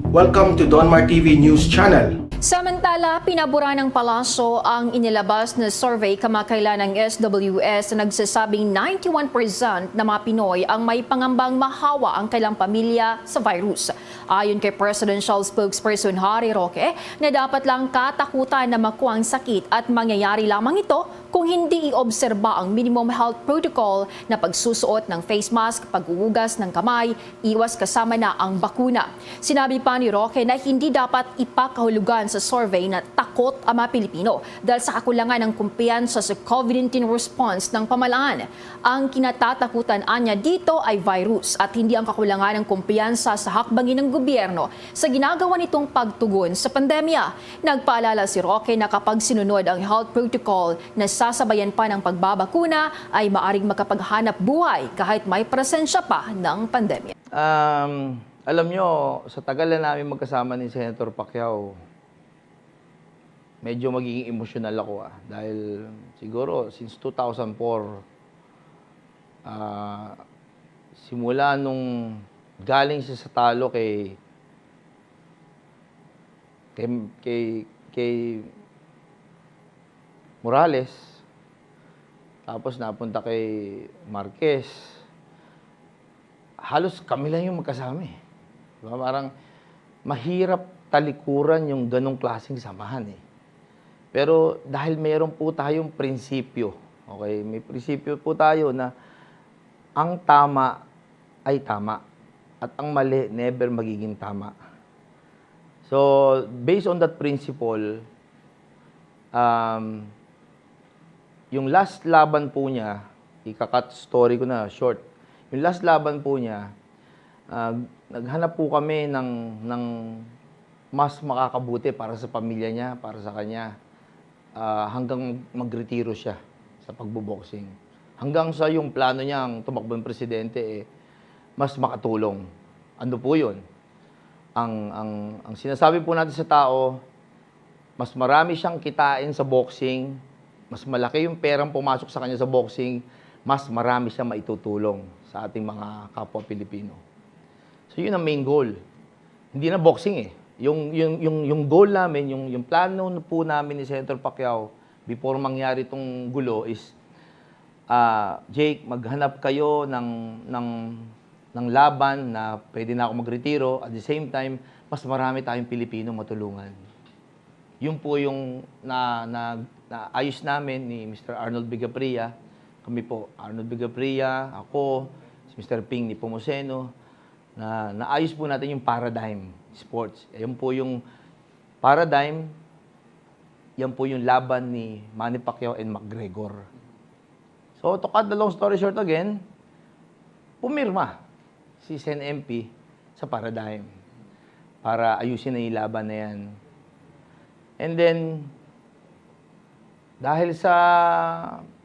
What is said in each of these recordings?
Welcome to Donmar TV News Channel. Samantala, pinabura ng palasyo ang inilabas na survey kamakailan ng SWS na nagsasabing 91% na mga Pinoy ang may pangambang mahawa ang kailang pamilya sa virus. Ayon kay Presidential Spokesperson Harry Roque, na dapat lang katakutan na makuha ang sakit at mangyayari lamang ito kung hindi iobserba ang minimum health protocol na pagsusuot ng face mask, paghuhugas ng kamay, iwas kasama na ang bakuna. Sinabi pa ni Roque na hindi dapat ipakahulugan sa survey na takot ang mga Pilipino dahil sa kakulangan ng kumpiyansa sa COVID-19 response ng pamahalaan. Ang kinatatakutan niya dito ay virus at hindi ang kakulangan ng kumpiyansa sa hakbangin ng gobyerno sa ginagawa nitong pagtugon sa pandemya. Nagpaalala si Roque na kapag sinunod ang health protocol na sasabayan pa ng pagbabakuna ay maaring makapaghanap buhay kahit may presensya pa ng pandemya. Alam nyo, sa tagal na namin magkasama ni Senator Pacquiao, medyo magiging emosyonal ako dahil siguro since 2004, simula nung galing siya sa talo kay Morales, tapos napunta kay Marquez, halos kami lang yung magkasama eh. Diba? Parang mahirap talikuran yung ganong klaseng samahan eh. Pero dahil mayroon po tayong prinsipyo, okay? May prinsipyo po tayo na ang tama ay tama at ang mali never magiging tama. So, based on that principle, yung last laban po niya, ikakat story ko na short, yung last laban po niya, naghanap po kami ng mas makakabuti para sa pamilya niya, para sa kanya, hanggang magretiro siya sa pagboboxing. Hanggang sa yung plano niyang tumakbong presidente, mas makatulong. Ano po yun? Ang sinasabi po natin sa tao, mas marami siyang kitain sa boxing, mas malaki yung perang pumasok sa kanya sa boxing, mas marami siyang maitutulong sa ating mga kapwa Pilipino. So yun ang main goal. Hindi na boxing eh. Yung goal namin, yung plano po namin ni Senator Pacquiao before mangyari itong gulo is, Jake, maghanap kayo ng laban na pwede na ako magretiro. At the same time, mas marami tayong Pilipino matulungan. Yun po yung naayos namin ni Mr. Arnold Vigapria. Kami po, Arnold Vigapria, ako, si Mr. Ping Nepomuceno, na naayos po natin yung paradigm sports. Yan po yung paradigm, yan po yung laban ni Manny Pacquiao and McGregor. So, to cut the long story short again, pumirma si Sen MP sa paradigm para ayusin na yung laban na yan. And then, dahil sa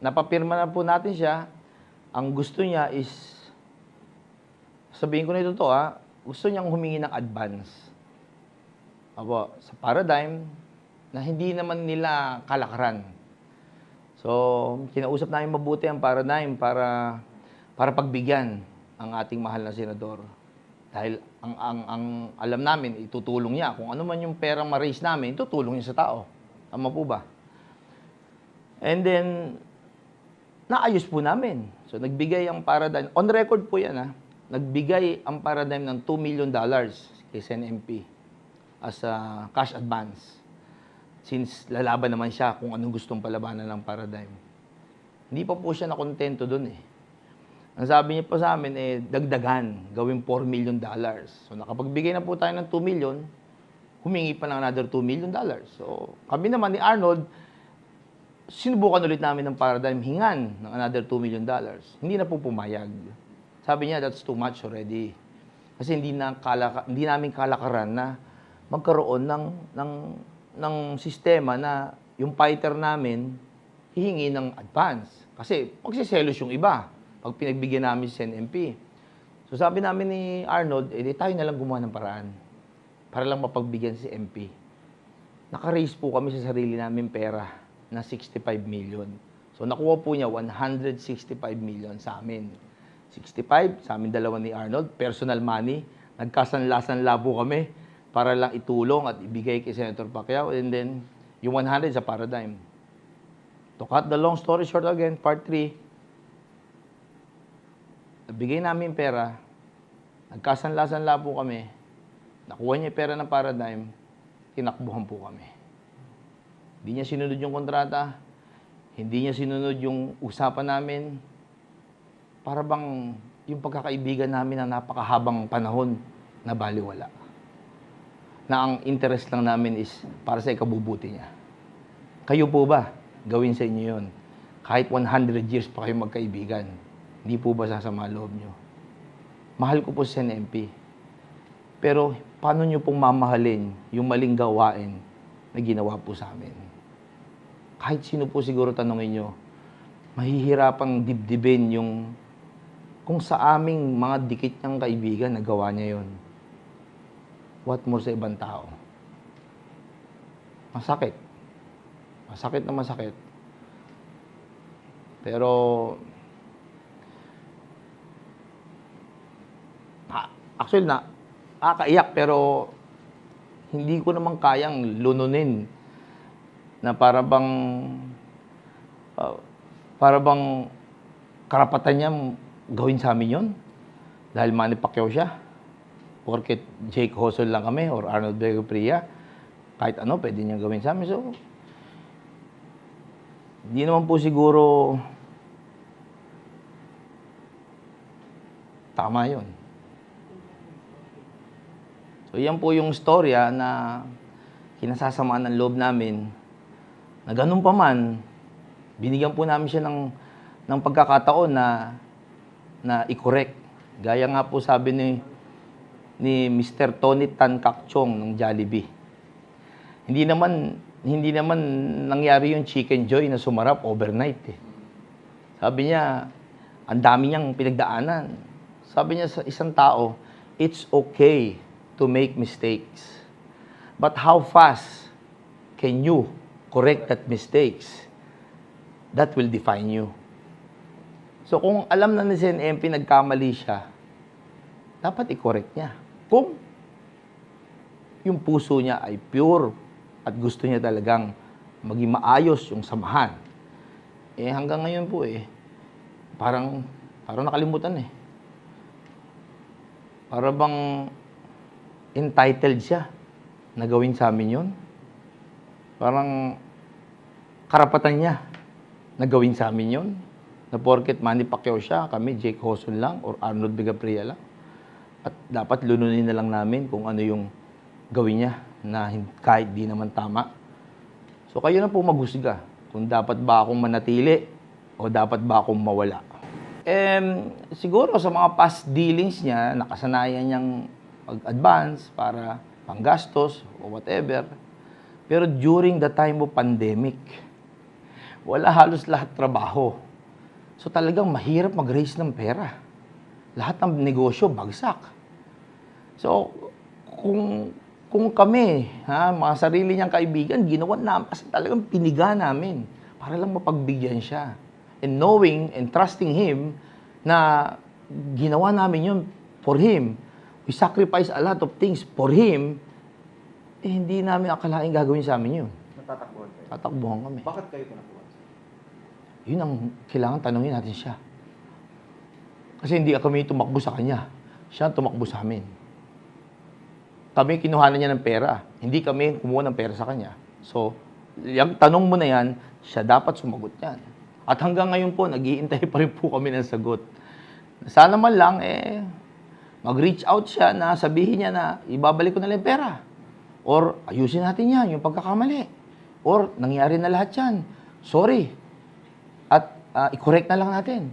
napapirma na po natin siya, ang gusto niya is, sabihin ko na ito gusto niyang humingi ng advance. Sa paradigm na hindi naman nila kalakaran. So, kinausap namin mabuti ang paradigm para pagbigyan ang ating mahal na senador. Dahil ang alam namin, itutulong niya. Kung ano man yung perang ma-raise namin, itutulong niya sa tao. Tama po ba? And then, naayos po namin. So, nagbigay ang paradigm. On record po yan, nagbigay ang paradigm ng $2 million kay Sen MP as a cash advance. Since lalaban naman siya kung anong gustong palabanan ng paradigm. Hindi pa po siya nakontento doon eh. Ang sabi niya pa sa amin, dagdagan, gawin $4 million. So, nakapagbigay na po tayo ng 2 million, humingi pa ng another $2 million. So, kami naman ni Arnold, sinubukan ulit namin ng paradigm, hingan ng another $2 million. Hindi na po pumayag. Sabi niya, that's too much already. Kasi hindi namin kalakaran na magkaroon ng sistema na yung fighter namin hihingi ng advance. Kasi magsiselos yung iba pag pinagbigyan namin si Sen MP. So sabi namin ni Arnold, tayo na lang gumawa ng paraan para lang mapagbigyan si MP. Naka-raise po kami sa sarili namin pera na 65 million. So nakuha po niya 165 million sa amin. 65 sa amin dalawa ni Arnold, personal money. Nagkasanla-sanla po kami. para lang itulong at ibigay kay Senator Pacquiao, and then yung 100 sa Paradigm. To cut the long story short again, part 3, nabigay namin pera, nagkasanla-sanla po kami, nakuha niya yung pera ng Paradigm, tinakbuhan po kami. Hindi niya sinunod yung kontrata, hindi niya sinunod yung usapan namin, para bang yung pagkakaibigan namin na napakahabang panahon na baliwala. Na ang interest lang namin is para sa ikabubuti niya. Kayo po ba, gawin sa inyo yun? Kahit 100 years pa kayo magkaibigan, hindi po ba sasama loob niyo? Mahal ko po si NMP. Pero paano niyo pong mamahalin yung maling gawain na ginawa po sa amin? Kahit sino po siguro tanongin niyo, mahihirapang dibdibin yung kung sa aming mga dikit niyang kaibigan nagawa niya yon. What more sa ibang tao? Masakit. Masakit na masakit. Pero, actually nakakaiyak pero hindi ko naman kayang lununin na para bang karapatan niya gawin sa amin yun. Dahil Manny Pacquiao siya. Porket Jake Hosol lang kami or Arnold Vega, kahit ano, pwede niya gawin sa amin. So, hindi naman po siguro tama yun. So, yan po yung storya na kinasasamaan ng loob namin na ganun pa man, binigyan po namin siya ng pagkakataon na i-correct. Gaya nga po sabi ni Mr. Tony Tan Kak Chong ng Jollibee. Hindi naman nangyari yung Chicken Joy na sumarap overnight eh. Sabi niya, ang dami niyang pinagdaanan. Sabi niya sa isang tao, it's okay to make mistakes. But how fast can you correct that mistakes? That will define you. So kung alam na ni CNMP nagkamali siya, dapat i-correct niya. Kung yung puso niya ay pure at gusto niya talagang maging maayos yung samahan. Eh hanggang ngayon po parang nakalimutan eh. Para bang entitled siya na gawin sa amin yun. Parang karapatan niya na gawin sa amin yun. Na porket Manny Pacquiao siya, kami Jake Hosol lang or Arnold Vega lang. At dapat lununin na lang namin kung ano yung gawin niya na kahit di naman tama. So kayo na po maghusga kung dapat ba akong manatili o dapat ba akong mawala. Siguro sa mga past dealings niya, nakasanayan niyang mag-advance para panggastos o whatever. Pero during the time of pandemic, wala halos lahat trabaho. So talagang mahirap mag-raise ng pera. Lahat ng negosyo bagsak. So kung kami, mga sarili niyang kaibigan, ginawa namin kasi talagang piniga namin para lang mapagbigyan siya. And knowing and trusting him na ginawa namin yun for him. We sacrifice a lot of things for him. Hindi namin akalain gagawin sa amin yun. Natatakbuhan kayo. Tatakbuhan kami. Bakit kayo tinakuha? Yun ang kailangan tanungin natin siya. Kasi hindi kami tumakbo sa kanya. Siya ang tumakbo sa amin. Kami kinuhanan niya ng pera. Hindi kami kumuha ng pera sa kanya. So, yung tanong mo na yan, siya dapat sumagot yan. At hanggang ngayon po, nag-iintay pa rin po kami ng sagot. Sana man lang, mag-reach out siya na sabihin niya na ibabalik ko na lang yung pera. Or ayusin natin yan, yung pagkakamali. Or nangyari na lahat yan. Sorry. At i-correct na lang natin.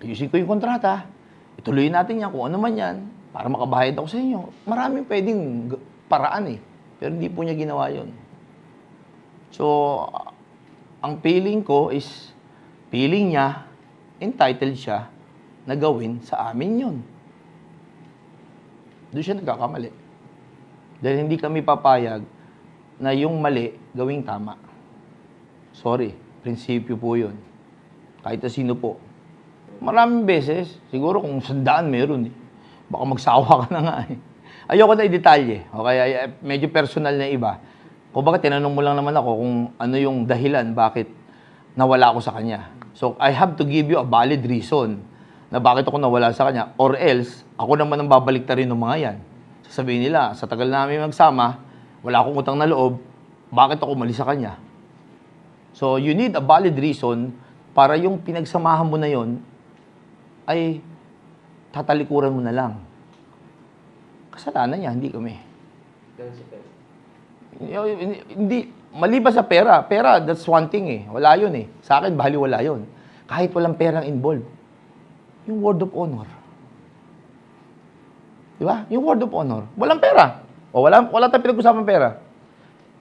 Ayusin ko yung kontrata. Ituloy natin yan kung ano man yan para makabayad ako sa inyo. Maraming pwedeng paraan Pero hindi po niya ginawa yun. So, ang feeling ko is, feeling niya, entitled siya na gawin sa amin yun. Doon siya nagkakamali. Dahil hindi kami papayag na yung mali gawing tama. Sorry, prinsipyo po yun. Kahit na sino po. Maraming beses, siguro kung 100 meron Baka magsawa ka na nga ayoko na i-detalye. Okay, medyo personal na iba. Kumbaga, tinanong mo lang naman ako kung ano yung dahilan bakit nawala ako sa kanya. So, I have to give you a valid reason na bakit ako nawala sa kanya. Or else, ako naman ang babalik rin ng mga yan. Sasabihin nila, sa tagal namin magsama, wala akong utang na loob, bakit ako umalis sa kanya? So, you need a valid reason para yung pinagsamahan mo na yon ay tatalikuran mo na lang. Kasalanan niya, hindi kami. Hindi, maliban sa pera. Pera, that's one thing eh. Wala yun eh. Sa akin, baliwala yun. Kahit walang perang involved. Yung word of honor. Di ba? Yung word of honor. Walang pera. O wala tayong pinag-usapan pera.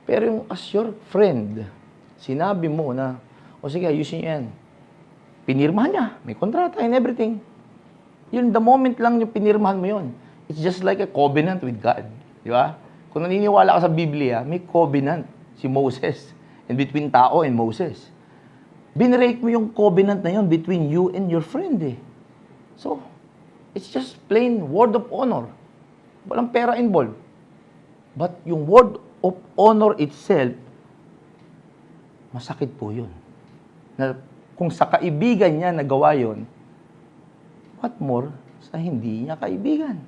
Pero yung as your friend, sinabi mo na, o sige, ayusin niyo yan. Pinirmahan niya. May kontrata and everything. Yun, the moment lang yung pinirmahan mo yun. It's just like a covenant with God. Di ba? Kung naniniwala ka sa Biblia, may covenant si Moses and between tao and Moses. Binrake mo yung covenant na yun between you and your friend eh. So, it's just plain word of honor. Walang pera involved. But yung word of honor itself, masakit po yun. Na kung sa kaibigan niya nagawa yun, what more sa hindi niya kaibigan?